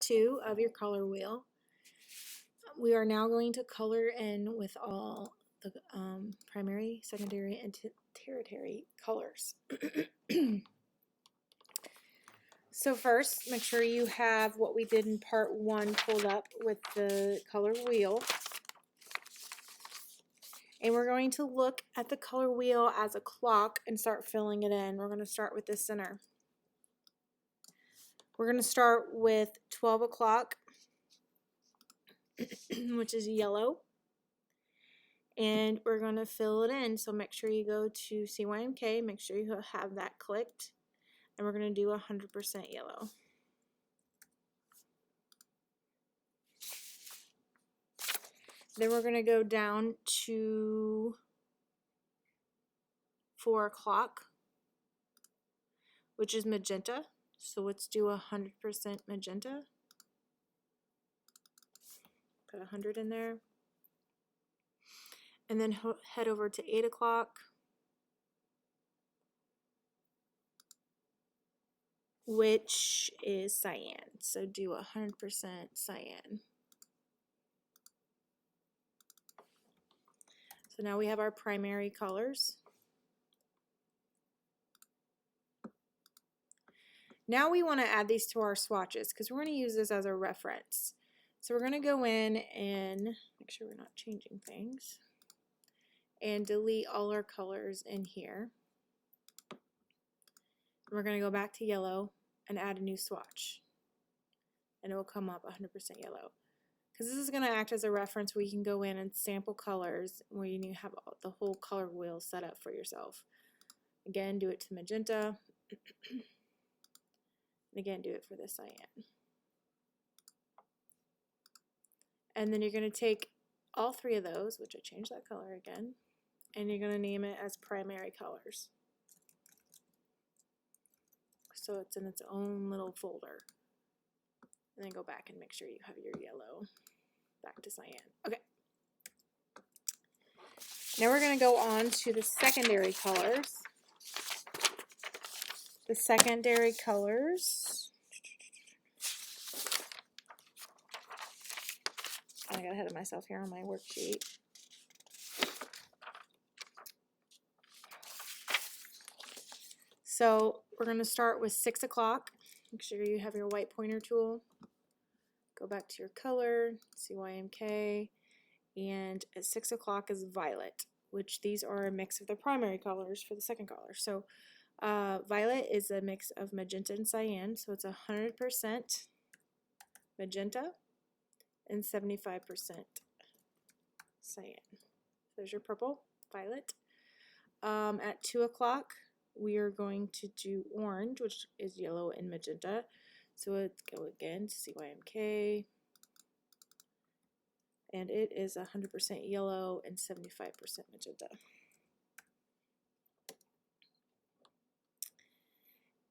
2 of your color wheel. We are now going to color in with all the primary, secondary, and tertiary colors. So first, make sure you have what we did in part 1 pulled up with the color wheel. And we're going to look at the color wheel as a clock and start filling it in. We're going to start with the center. We're going to start with 12 o'clock, which is yellow. And we're going to fill it in. So make sure you go to CYMK, make sure you have that clicked. And we're going to do 100% yellow. Then we're going to go down to 4 o'clock, which is magenta. So let's do 100% magenta. Put 100 in there. And then head over to 8 o'clock, which is cyan. So do 100% cyan. So now we have our primary colors. Now we want to add these to our swatches because we're going to use this as a reference. So we're going to go in and make sure we're not changing things and delete all our colors in here. And we're going to go back to yellow and add a new swatch. And it will come up 100% yellow. Because this is going to act as a reference where you can go in and sample colors where you have the whole color wheel set up for yourself. Again, do it to magenta. And again, do it for the cyan. And then you're going to take all 3 of those, which I changed that color again, and you're going to name it as primary colors. So it's in its own little folder. And then go back and make sure you have your yellow back to cyan. Okay. Now we're going to go on to the secondary colors. The secondary colors. I got ahead of myself here on my worksheet. So we're going to start with 6 o'clock. Make sure you have your white pointer tool. Go back to your color, CYMK, and at 6 o'clock is violet, which these are a mix of the primary colors for the second color. So violet is a mix of magenta and cyan, so it's 100% magenta and 75% cyan. There's your purple, violet. At 2 o'clock, we are going to do orange, which is yellow and magenta. So let's go again to CYMK. And it is 100% yellow and 75% magenta.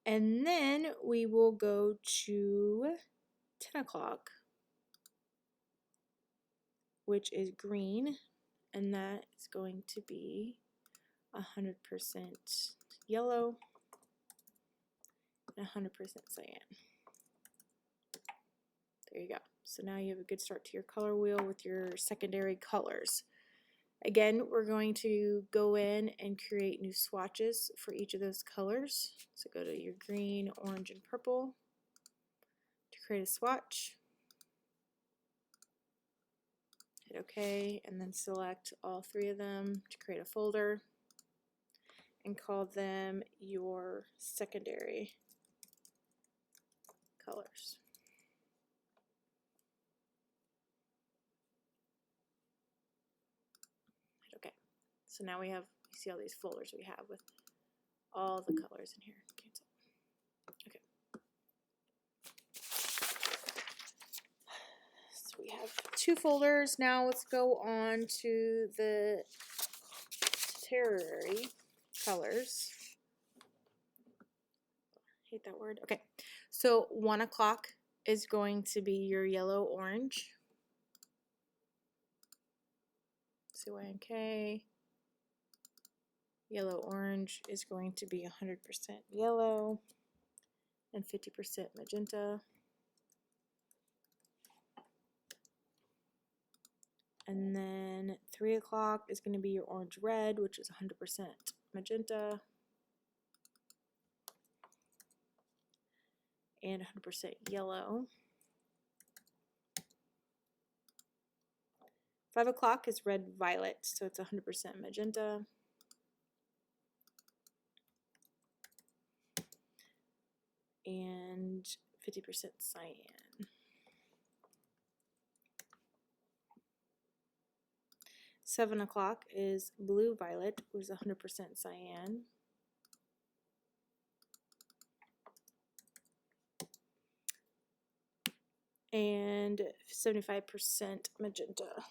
And then we will go to 10 o'clock, which is green, and that is going to be 100% yellow and 100% cyan. There you go. So now you have a good start to your color wheel with your secondary colors. Again, we're going to go in and create new swatches for each of those colors. So go to your green, orange, and purple to create a swatch. Hit OK, and then select all 3 of them to create a folder and call them your secondary colors. Okay, so now we have, you see all these folders we have with all the colors in here. Cancel. Okay. So we have 2 folders. Now let's go on to the tertiary colors. Hate that word. Okay, so 1 o'clock is going to be your yellow orange. CYMK. Yellow orange is going to be 100% yellow and 50% magenta. 3 o'clock is going to be your orange red, which is 100% magenta, and 100% yellow. 5 o'clock is red violet, so it's 100% magenta. And 50% cyan. 7 o'clock is blue violet, which is 100% cyan. And 75% magenta.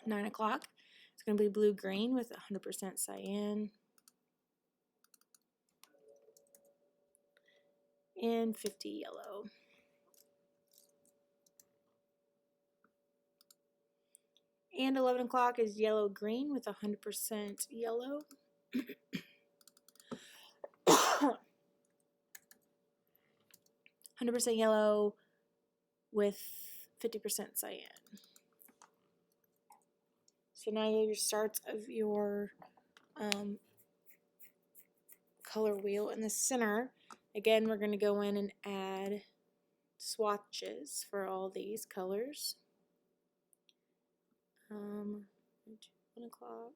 9 o'clock, it's going to be blue green with 100% cyan. And 50 yellow. And 11 o'clock is yellow green with 100% yellow. 100% yellow with 50% cyan. So now you have your starts of your color wheel. In the center, again, we're going to go in and add swatches for all these colors. 1 o'clock,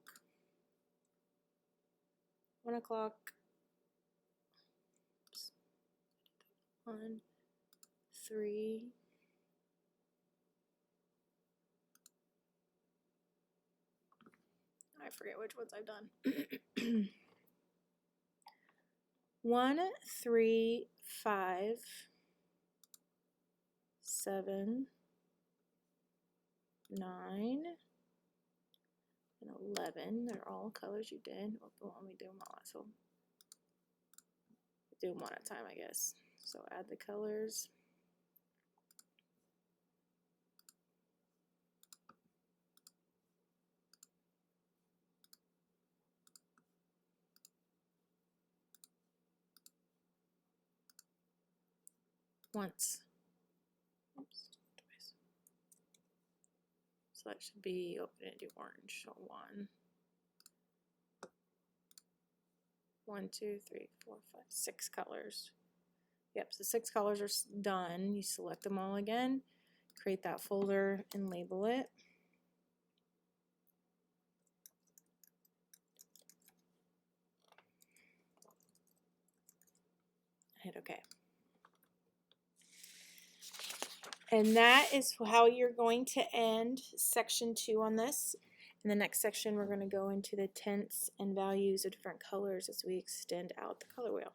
1 o'clock, 1, 3, I forget which ones I've done. 1, 3, 5, 7, 9, and 11. They're all colors you did. Well, let me do them all. So do them one at a time, I guess. So add the colors. Once. Oops, twice. So that should be open and do orange. So 1, 2, 3, 4, 5, 6 colors. Yep, so 6 colors are done. You select them all again, create that folder, and label it. Hit OK. And that is how you're going to end section 2 on this. In the next section, we're going to go into the tints and values of different colors as we extend out the color wheel.